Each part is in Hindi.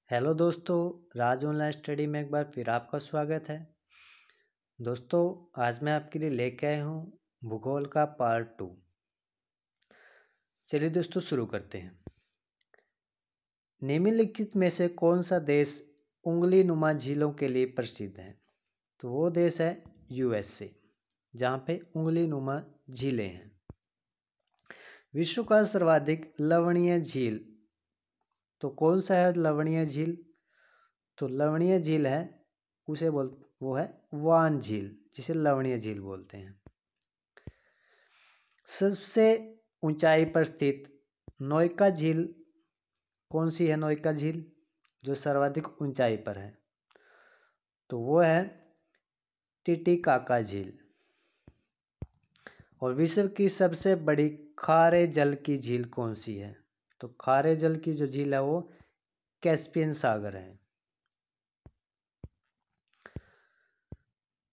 हेलो दोस्तों, राज ऑनलाइन स्टडी में एक बार फिर आपका स्वागत है। दोस्तों, आज मैं आपके लिए लेके आया हूँ भूगोल का पार्ट 2। चलिए दोस्तों शुरू करते हैं। निम्नलिखित में से कौन सा देश उंगली नुमा झीलों के लिए प्रसिद्ध है? तो वो देश है यूएसए, जहाँ पे उंगली नुमा झीलें हैं। विश्व का सर्वाधिक लवणीय झील तो कौन सा है? लवणीय झील तो लवणीय झील है वो है वान झील, जिसे लवणीय झील बोलते हैं। सबसे ऊंचाई पर स्थित नोएका झील कौन सी है? नोएका झील जो सर्वाधिक ऊंचाई पर है तो वो है टिटिकाका झील। और विश्व की सबसे बड़ी खारे जल की झील कौन सी है? तो खारे जल की जो झील है वो कैस्पियन सागर है।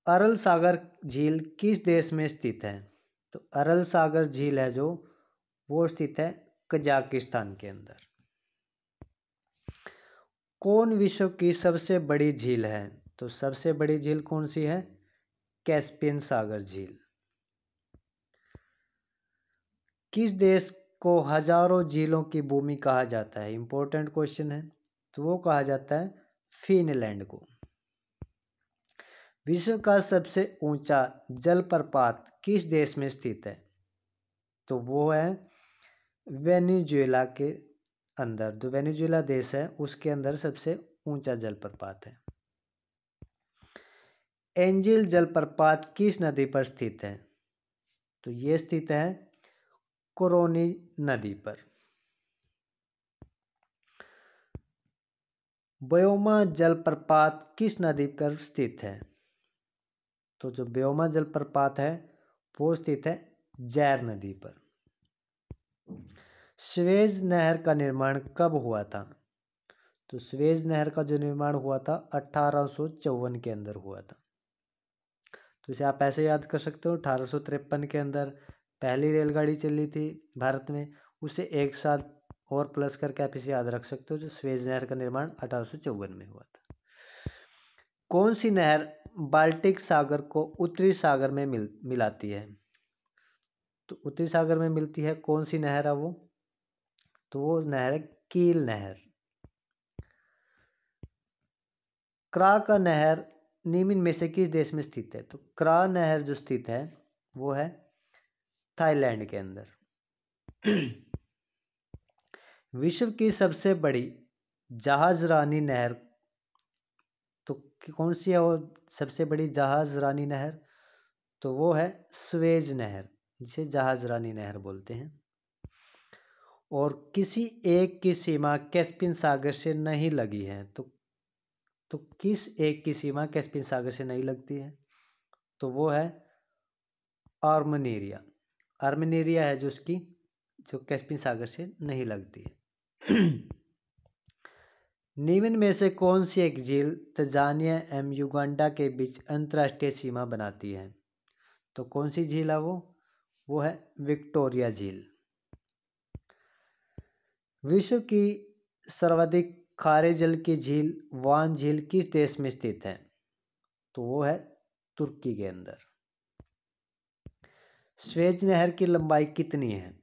अरल सागर झील किस देश में स्थित है? तो अरल सागर झील है जो वो स्थित है कजाकिस्तान के अंदर। कौन विश्व की सबसे बड़ी झील है? तो सबसे बड़ी झील कौन सी है? कैस्पियन सागर झील। किस देश को हजारों झीलों की भूमि कहा जाता है? इंपॉर्टेंट क्वेश्चन है। तो वो कहा जाता है फिनलैंड को। विश्व का सबसे ऊंचा जलप्रपात किस देश में स्थित है? तो वो है वेनेजुएला के अंदर। जो वेनेजुएला देश है उसके अंदर सबसे ऊंचा जलप्रपात है। एंजिल जलप्रपात किस नदी पर स्थित है? तो ये स्थित है कोरोनी नदी पर। ब्योमा जलप्रपात किस नदी पर स्थित है? तो जो ब्योमा जलप्रपात है वो स्थित है जैर नदी पर। स्वेज नहर का निर्माण कब हुआ था? तो स्वेज नहर का जो निर्माण हुआ था 1854 के अंदर हुआ था। तो इसे आप ऐसे याद कर सकते हो, 1853 के अंदर पहली रेलगाड़ी चली थी भारत में। उसे एक साल और प्लस करके आप इसे याद रख सकते हो, जो स्वेज नहर का निर्माण 1854 में हुआ था। कौन सी नहर बाल्टिक सागर को उत्तरी सागर में मिलाती है? तो उत्तरी सागर में मिलती है कौन सी नहर है वो? तो वो नहर है कील नहर। क्रा का नहर निम्न में से किस देश में स्थित है? तो क्रा नहर जो स्थित है वो है थाईलैंड के अंदर। विश्व की सबसे बड़ी जहाज रानी नहर तो कौन सी है वो सबसे बड़ी जहाज रानी नहर? तो वो है स्वेज नहर, जिसे जहाज रानी नहर बोलते हैं। और किसी एक की सीमा कैस्पियन सागर से नहीं लगी है। तो किस एक की सीमा कैस्पियन सागर से नहीं लगती है? तो वो है आर्मेनिया। आर्मेनिया है जो उसकी जो कैस्पियन सागर से नहीं लगती है। निम्न में से कौन सी एक झील तंजानिया एवं युगांडा के बीच अंतर्राष्ट्रीय सीमा बनाती है? तो कौन सी झील है वो है विक्टोरिया झील। विश्व की सर्वाधिक खारे जल की झील वान झील किस देश में स्थित है? तो वो है तुर्की के अंदर। स्वेज नहर की लंबाई कितनी है?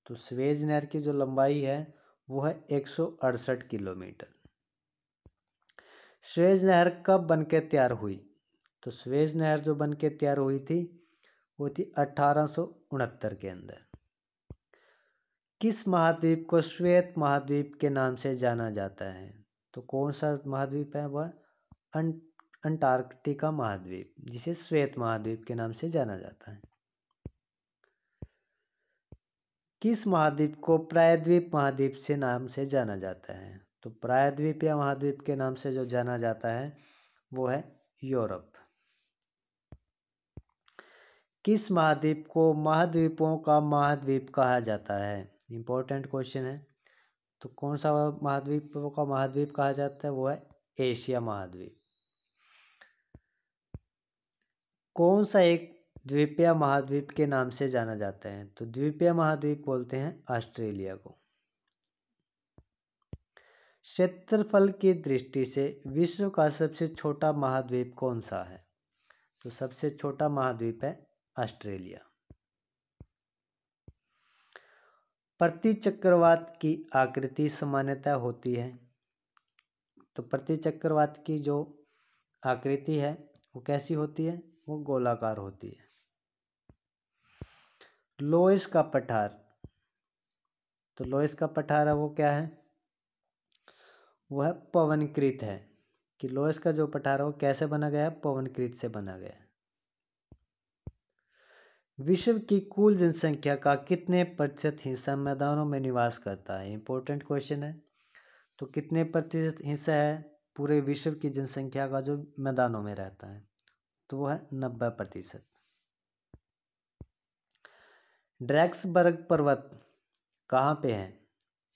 तो स्वेज नहर की जो लंबाई है वो है 168 किलोमीटर। स्वेज नहर कब बनके तैयार हुई? तो स्वेज नहर जो बनके तैयार हुई थी वो थी 1869 के अंदर। किस महाद्वीप को श्वेत महाद्वीप के नाम से जाना जाता है? तो कौन सा महाद्वीप है? वह अंटार्कटिका महाद्वीप, जिसे श्वेत महाद्वीप के नाम से जाना जाता है। किस महाद्वीप को प्रायद्वीप महाद्वीप से नाम से जाना जाता है? तो प्रायद्वीप या महाद्वीप के नाम से जो जाना जाता है वो है यूरोप। किस महाद्वीप को महाद्वीपों का महाद्वीप कहा जाता है? इंपॉर्टेंट क्वेश्चन है। तो कौन सा महाद्वीपों का महाद्वीप कहा जाता है? वो है एशिया महाद्वीप। कौन सा एक द्वीपीय महाद्वीप के नाम से जाना जाता है? तो द्वीपीय महाद्वीप बोलते हैं ऑस्ट्रेलिया को। क्षेत्रफल की दृष्टि से विश्व का सबसे छोटा महाद्वीप कौन सा है? तो सबसे छोटा महाद्वीप है ऑस्ट्रेलिया। प्रतिचक्रवात की आकृति सामान्यतः होती है। तो प्रतिचक्रवात की जो आकृति है वो कैसी होती है? वो गोलाकार होती है। लोइस का पठार, तो लोइस का पठार है वो क्या है? वो है पवनकृत है। कि लोइस का जो पठार है वो कैसे बना गया है? पवनकृत से बना गया है। विश्व की कुल जनसंख्या का कितने प्रतिशत हिस्सा मैदानों में निवास करता है? इंपॉर्टेंट क्वेश्चन है। तो कितने प्रतिशत हिस्सा है पूरे विश्व की जनसंख्या का जो मैदानों में रहता है? तो वो है 90%। ड्रैक्सबर्ग पर्वत कहाँ पे है?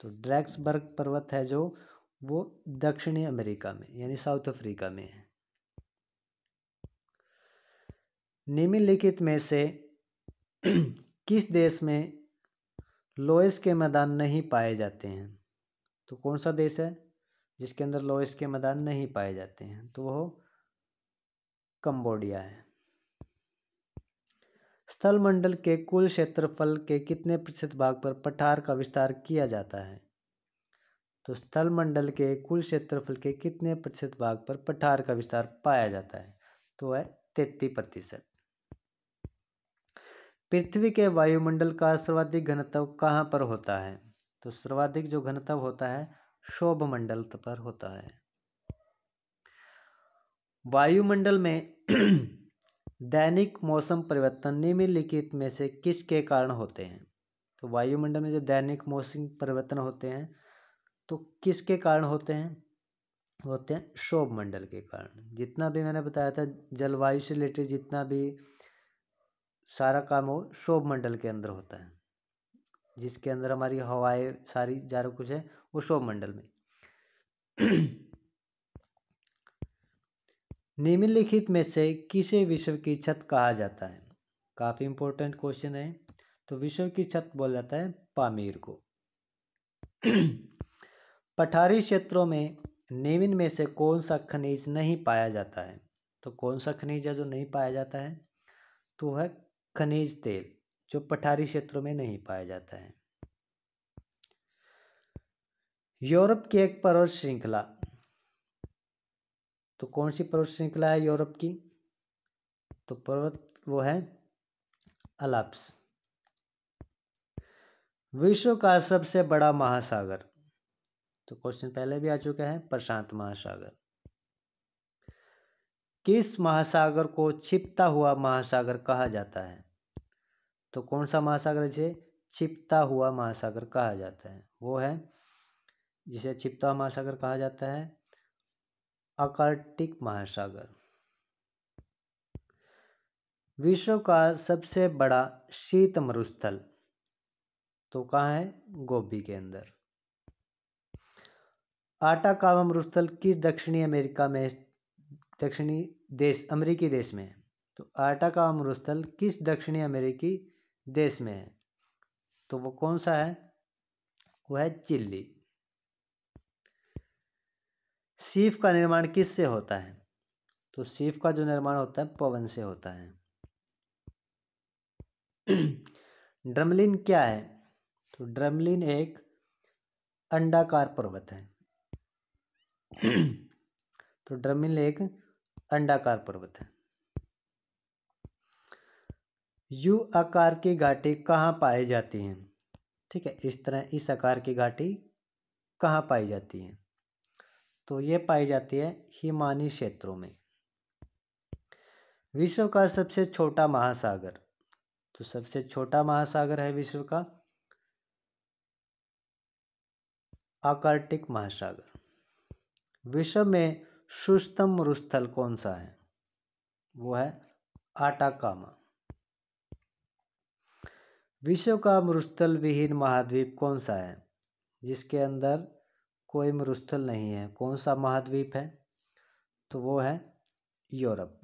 तो ड्रैक्सबर्ग पर्वत है जो वो दक्षिणी अमेरिका में यानी साउथ अफ्रीका में है। निम्नलिखित में से किस देश में लोइस के मैदान नहीं पाए जाते हैं? तो कौन सा देश है जिसके अंदर लोइस के मैदान नहीं पाए जाते हैं? तो वो कंबोडिया है। स्थल मंडल के कुल क्षेत्रफल के कितने प्रतिशत भाग पर पठार का विस्तार किया जाता है? तो स्थल मंडल के कुल क्षेत्रफल के कितने प्रतिशत भाग पर पठार का विस्तार पाया जाता है? तो है 33%। पृथ्वी के वायुमंडल का सर्वाधिक घनत्व कहाँ पर होता है? तो सर्वाधिक जो घनत्व होता है क्षोभ मंडल पर होता है। वायुमंडल में दैनिक मौसम परिवर्तन निम्नलिखित में से किसके कारण होते हैं? तो वायुमंडल में जो दैनिक मौसम परिवर्तन होते हैं तो किसके कारण होते हैं? होते हैं क्षोभ मंडल के कारण। जितना भी मैंने बताया था जलवायु से रिलेटेड जितना भी सारा काम हो क्षोभ मंडल के अंदर होता है, जिसके अंदर हमारी हवाएं सारी सारा कुछ है वो क्षोभ मंडल में। निम्नलिखित में से किसे विश्व की छत कहा जाता है? काफी इंपॉर्टेंट क्वेश्चन है। तो विश्व की छत बोला जाता है पामीर को। पठारी क्षेत्रों में निम्न में से कौन सा खनिज नहीं पाया जाता है? तो कौन सा खनिज है जो नहीं पाया जाता है? तो है खनिज तेल, जो पठारी क्षेत्रों में नहीं पाया जाता है। यूरोप की एक पर्वत श्रृंखला, तो कौन सी पर्वत श्रृंखला है यूरोप की? तो पर्वत वो है अल्प्स। विश्व का सबसे बड़ा महासागर, तो क्वेश्चन पहले भी आ चुका है, प्रशांत महासागर। किस महासागर को छिपता हुआ महासागर कहा जाता है? तो कौन सा महासागर जिसे छिपता हुआ महासागर कहा जाता है? वो है जिसे छिपता हुआ महासागर कहा जाता है आर्कटिक महासागर। विश्व का सबसे बड़ा शीत मरुस्थल तो कहाँ है? गोबी के अंदर। आटाकामा मरुस्थल किस दक्षिणी अमेरिका में दक्षिणी देश अमेरिकी देश में है? तो आटाकामा मरुस्थल किस दक्षिणी अमेरिकी देश में है? तो वो कौन सा है? वो है चिली। सीप का निर्माण किससे होता है? तो सीप का जो निर्माण होता है पवन से होता है। ड्रमलिन क्या है? तो ड्रमलिन एक अंडाकार पर्वत है। तो ड्रमलिन एक अंडाकार पर्वत है। यू आकार की घाटी कहाँ पाई जाती है? ठीक है, इस तरह इस आकार की घाटी कहाँ पाई जाती है? तो ये पाई जाती है हिमानी क्षेत्रों में। विश्व का सबसे छोटा महासागर, तो सबसे छोटा महासागर है विश्व का आर्कटिक महासागर। विश्व में शुष्कतम मरुस्थल कौन सा है? वो है आटाकामा। विश्व का मरुस्थल विहीन महाद्वीप कौन सा है जिसके अंदर कोई मरुस्थल नहीं है? कौन सा महाद्वीप है? तो वो है यूरोप।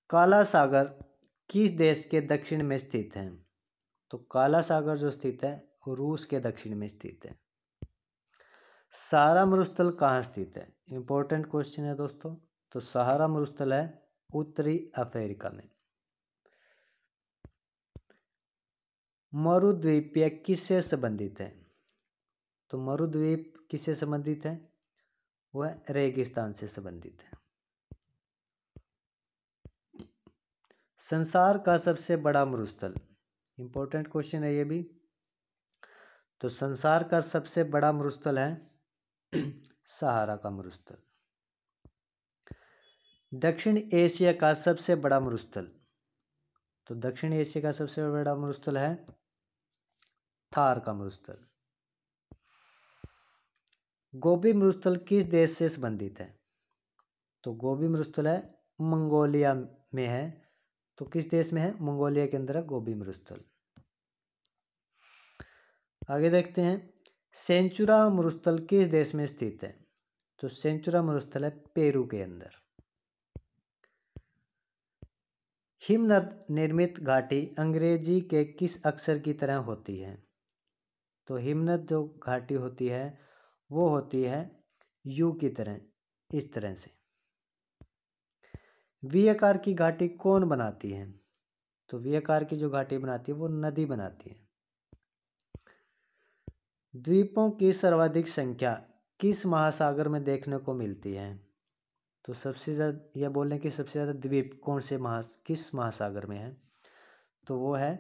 काला सागर किस देश के दक्षिण में स्थित है? तो काला सागर जो स्थित है रूस के दक्षिण में स्थित है। सहारा मरुस्थल कहाँ स्थित है? इंपॉर्टेंट क्वेश्चन है दोस्तों। तो सहारा मरुस्थल है उत्तरी अफ्रीका में। मरुद्वीपीय किससे संबंधित है? तो मरुद्वीप किससे संबंधित है? वह रेगिस्तान से संबंधित है। संसार का सबसे बड़ा मरुस्थल, इंपॉर्टेंट क्वेश्चन है ये भी। तो संसार का सबसे बड़ा मरुस्थल है सहारा का मरुस्थल। दक्षिण एशिया का सबसे बड़ा मरुस्थल, तो दक्षिण एशिया का सबसे बड़ा मरुस्थल है थार का मरुस्थल। गोबी मरुस्थल किस देश से संबंधित है? तो गोबी मरुस्थल है मंगोलिया में है। तो किस देश में है? मंगोलिया के अंदर है गोबी मरुस्थल। आगे देखते हैं, सेंचुरा मरुस्थल किस देश में स्थित है? तो सेंचुरा मरुस्थल है पेरू के अंदर। हिमनद निर्मित घाटी अंग्रेजी के किस अक्षर की तरह होती है? तो हिमनद जो घाटी होती है वो होती है यू की तरह, इस तरह से। वी आकार की घाटी कौन बनाती है? तो वी आकार की जो घाटी बनाती है वो नदी बनाती है। द्वीपों की सर्वाधिक संख्या किस महासागर में देखने को मिलती है? तो सबसे ज़्यादा यह बोलने की सबसे ज़्यादा द्वीप कौन से किस महासागर में है? तो वो है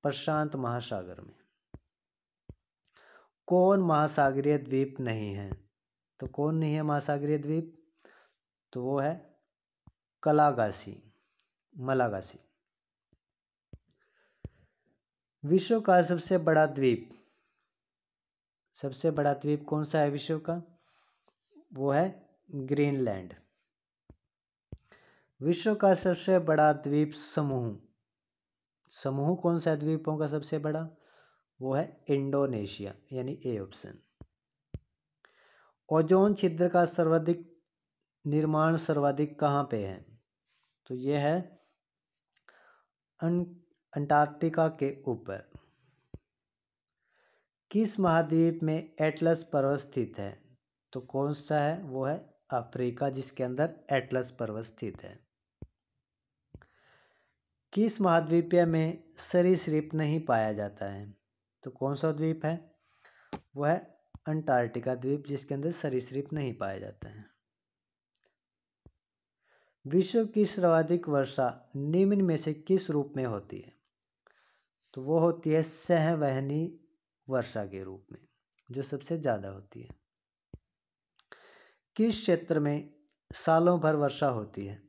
प्रशांत महासागर में। कौन महासागरीय द्वीप नहीं है? तो कौन नहीं है महासागरीय द्वीप? तो वो है मलागासी। विश्व का सबसे बड़ा द्वीप कौन सा है विश्व का? वो है ग्रीनलैंड। विश्व का सबसे बड़ा द्वीप समूह कौन सा है द्वीपों का सबसे बड़ा? वो है इंडोनेशिया, यानी ए ऑप्शन। ओजोन छिद्र का निर्माण सर्वाधिक कहाँ पे है? तो यह है अंटार्कटिका के ऊपर। किस महाद्वीप में एटलस पर्वत स्थित है? तो कौन सा है? वो है अफ्रीका, जिसके अंदर एटलस पर्वत स्थित है। किस महाद्वीपीय में सरीसृप नहीं पाया जाता है? तो कौन सा द्वीप है? वो है अंटार्कटिका द्वीप, जिसके अंदर सरीसृप नहीं पाया जाता है। विश्व की सर्वाधिक वर्षा निम्न में से किस रूप में होती है? तो वो होती है सहवहनी वर्षा के रूप में, जो सबसे ज़्यादा होती है। किस क्षेत्र में सालों भर वर्षा होती है?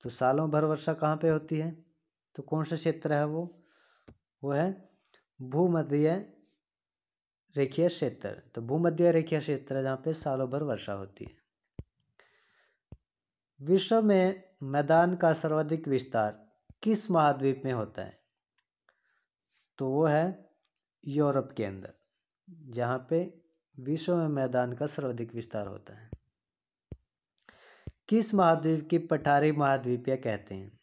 तो सालों भर वर्षा कहाँ पे होती है? तो कौन सा क्षेत्र है वो है भूमध्य रेखीय क्षेत्र। तो भूमध्य रेखीय क्षेत्र है जहाँ पे सालों भर वर्षा होती है। विश्व में मैदान का सर्वाधिक विस्तार किस महाद्वीप में होता है? तो वो है यूरोप के अंदर, जहाँ पे विश्व में मैदान का सर्वाधिक विस्तार होता है। किस महाद्वीप की पठारी महाद्वीपीय कहते हैं?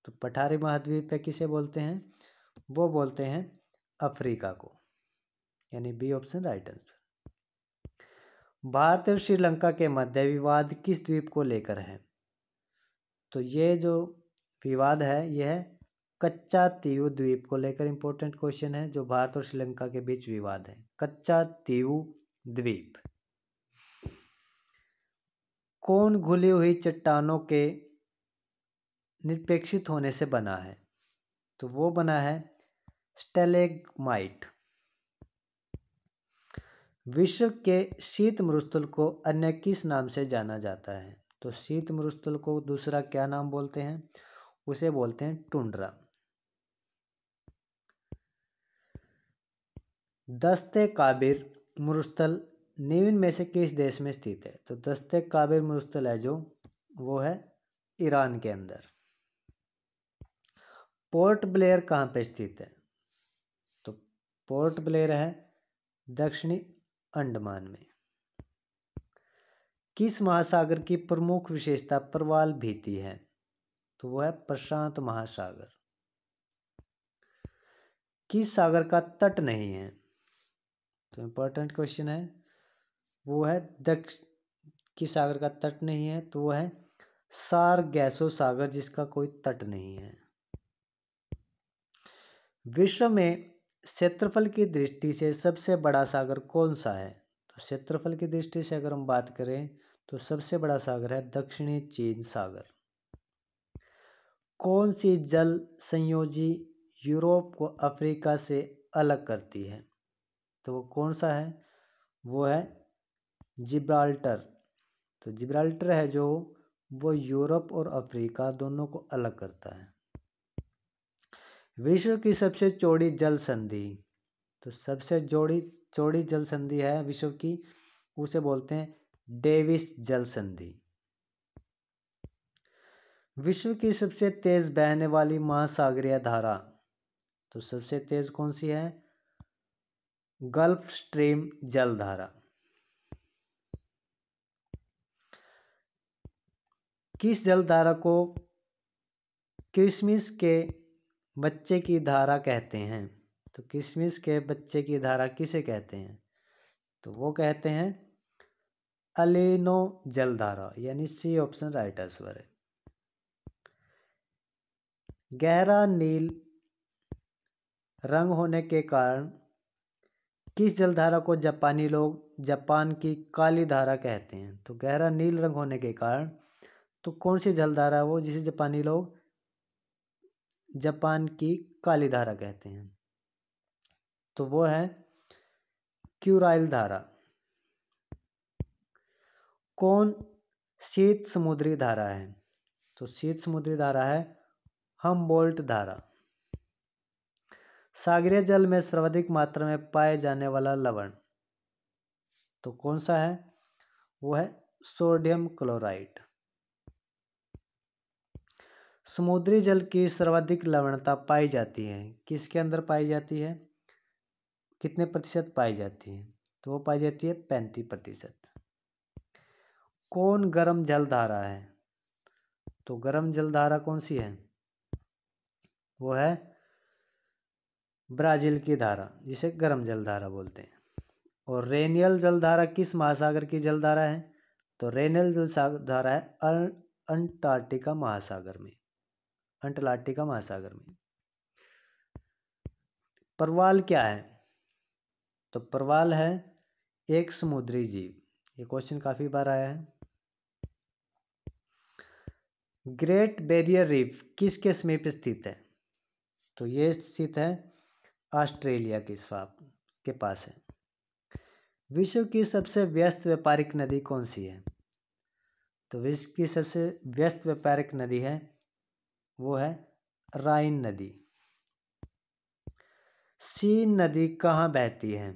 तो पठारी महाद्वीपीय किसे बोलते हैं? वो बोलते हैं अफ्रीका को, यानी B option right answer. Bharat और श्रीलंका के मध्य विवाद किस द्वीप को लेकर है? तो ये जो विवाद है यह है कच्चा तीवु द्वीप को लेकर। इंपॉर्टेंट क्वेश्चन है, जो भारत और श्रीलंका के बीच विवाद है, कच्चा तीवु द्वीप। कौन घुली हुई चट्टानों के निरपेक्षित होने से बना है? तो वो बना है स्टेलेग्माइट। विश्व के शीत मरुस्थल को अन्य किस नाम से जाना जाता है? तो शीत मरुस्थल को दूसरा क्या नाम बोलते हैं? उसे बोलते हैं टुंड्रा। दस्ते काबिर मरुस्थल निम्न में से किस देश में स्थित है? तो दस्ते काबिर मरुस्थल है जो वो है ईरान के अंदर। पोर्ट ब्लेयर कहाँ पे स्थित है? तो पोर्ट ब्लेयर है दक्षिणी अंडमान में। किस महासागर की प्रमुख विशेषता प्रवाल भीति है? तो वो है प्रशांत महासागर। किस सागर का तट नहीं है? तो इम्पोर्टेंट क्वेश्चन है, वो है किस सागर का तट नहीं है? तो वो है सारगैसो सागर, जिसका कोई तट नहीं है। विश्व में क्षेत्रफल की दृष्टि से सबसे बड़ा सागर कौन सा है? तो क्षेत्रफल की दृष्टि से अगर हम बात करें तो सबसे बड़ा सागर है दक्षिणी चीन सागर। कौन सी जल संयोजी यूरोप को अफ्रीका से अलग करती है? तो वो कौन सा है? वो है जिब्राल्टर। तो जिब्राल्टर है जो, वो यूरोप और अफ्रीका दोनों को अलग करता है। विश्व की सबसे चौड़ी जल संधि, तो सबसे चौड़ी जल संधि है विश्व की, उसे बोलते हैं डेविस जल संधि। विश्व की सबसे तेज बहने वाली महासागरीय धारा, तो सबसे तेज कौन सी है? गल्फ स्ट्रीम जलधारा। किस जलधारा को किशमिश के बच्चे की धारा कहते हैं? तो किशमिश के बच्चे की धारा किसे कहते हैं? तो वो कहते हैं अलेनो जलधारा, यानी सी ऑप्शन राइट आंसर है। गहरा नील रंग होने के कारण किस जलधारा को जापानी लोग जापान की काली धारा कहते हैं? तो गहरा नील रंग होने के कारण, तो कौन सी जलधारा है वो जिसे जापानी लोग जापान की काली धारा कहते हैं? तो वो है क्यूराइल धारा। कौन शीत समुद्री धारा है? तो शीत समुद्री धारा है हम्बोल्ट धारा। सागरीय जल में सर्वाधिक मात्रा में पाए जाने वाला लवण, तो कौन सा है? वो है सोडियम क्लोराइड। समुद्री जल की सर्वाधिक लवणता पाई जाती है किसके अंदर पाई जाती है? कितने प्रतिशत पाई जाती है? तो वो पाई जाती है 35%। कौन गर्म जल धारा है? तो गर्म जल धारा कौन सी है? वो है ब्राजील की धारा, जिसे गर्म जल धारा बोलते हैं। और रेनियल जल धारा किस महासागर की जल धारा है? तो रेनियल जल धारा है अंटार्कटिका महासागर में, अंटार्कटिका महासागर में। परवाल क्या है? तो परवाल है एक समुद्री जीव। ये क्वेश्चन काफी बार आया है। ग्रेट बैरियर रीफ किसके समीप स्थित है? तो ये स्थित है ऑस्ट्रेलिया के पास है। विश्व की सबसे व्यस्त व्यापारिक नदी कौन सी है? तो विश्व की सबसे व्यस्त व्यापारिक नदी है, वो है राइन नदी। सीन नदी कहाँ बहती है?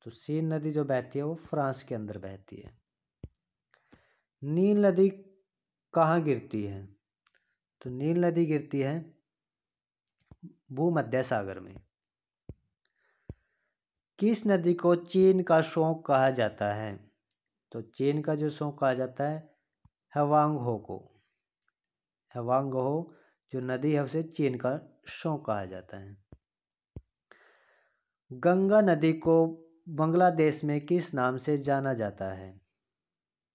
तो सीन नदी जो बहती है वो फ्रांस के अंदर बहती है। नील नदी कहाँ गिरती है? तो नील नदी गिरती है भूमध्य सागर में। किस नदी को चीन का शोक कहा जाता है? तो चीन का जो शोक कहा जाता है हवांगहो को। हवांगहो जो नदी है उसे चीन का शोक कहा जाता है। गंगा नदी को बांग्लादेश में किस नाम से जाना जाता है?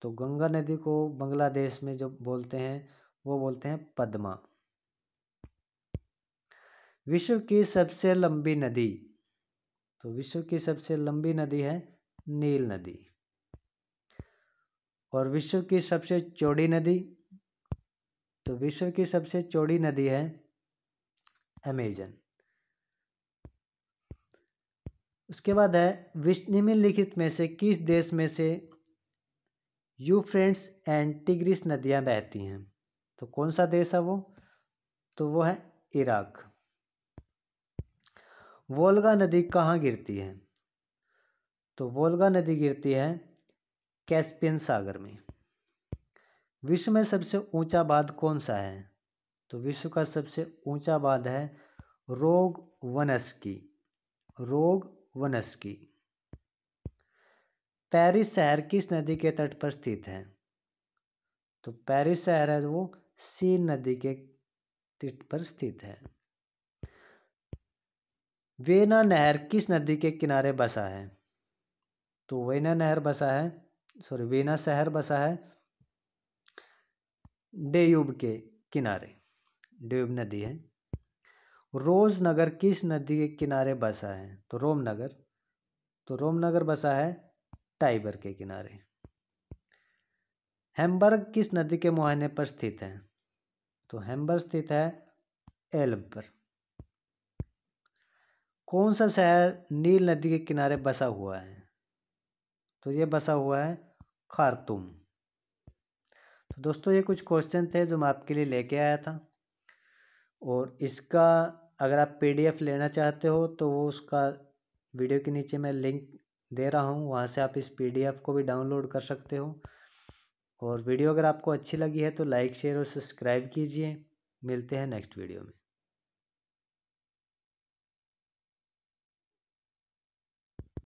तो गंगा नदी को बांग्लादेश में जो बोलते हैं वो बोलते हैं पद्मा। विश्व की सबसे लंबी नदी, तो विश्व की सबसे लंबी नदी है नील नदी। और विश्व की सबसे चौड़ी नदी, तो विश्व की सबसे चौड़ी नदी है अमेजन। उसके बाद है निम्नलिखित में से किस देश में से यूफ्रेट्स एंड टिग्रिस नदियां बहती हैं? तो कौन सा देश है वो? तो वो है इराक। वोल्गा नदी कहाँ गिरती है? तो वोल्गा नदी गिरती है कैस्पियन सागर में। विश्व में सबसे ऊंचा बांध कौन सा है? तो विश्व का सबसे ऊंचा बांध है रोग वनस्की। रोग वनस्की। पेरिस शहर किस नदी के तट पर स्थित है? तो पेरिस शहर है वो सीन नदी के तट पर स्थित है। वेना नहर किस नदी के किनारे बसा है? तो वेना शहर बसा है डेयूब के किनारे। डेयूब नदी है। रोज नगर किस नदी के किनारे बसा है? तो रोमनगर। तो रोमनगर बसा है टाइबर के किनारे। हैम्बर्ग किस नदी के मुहाने पर स्थित है? तो हैम्बर्ग स्थित है एल्ब पर। कौन सा शहर नील नदी के किनारे बसा हुआ है? तो ये बसा हुआ है खार्तूम। तो दोस्तों ये कुछ क्वेश्चन थे जो मैं आपके लिए लेके आया था, और इसका अगर आप पीडीएफ लेना चाहते हो तो वो उसका वीडियो के नीचे मैं लिंक दे रहा हूँ, वहाँ से आप इस पीडीएफ को भी डाउनलोड कर सकते हो। और वीडियो अगर आपको अच्छी लगी है तो लाइक शेयर और सब्सक्राइब कीजिए। मिलते हैं नेक्स्ट वीडियो में।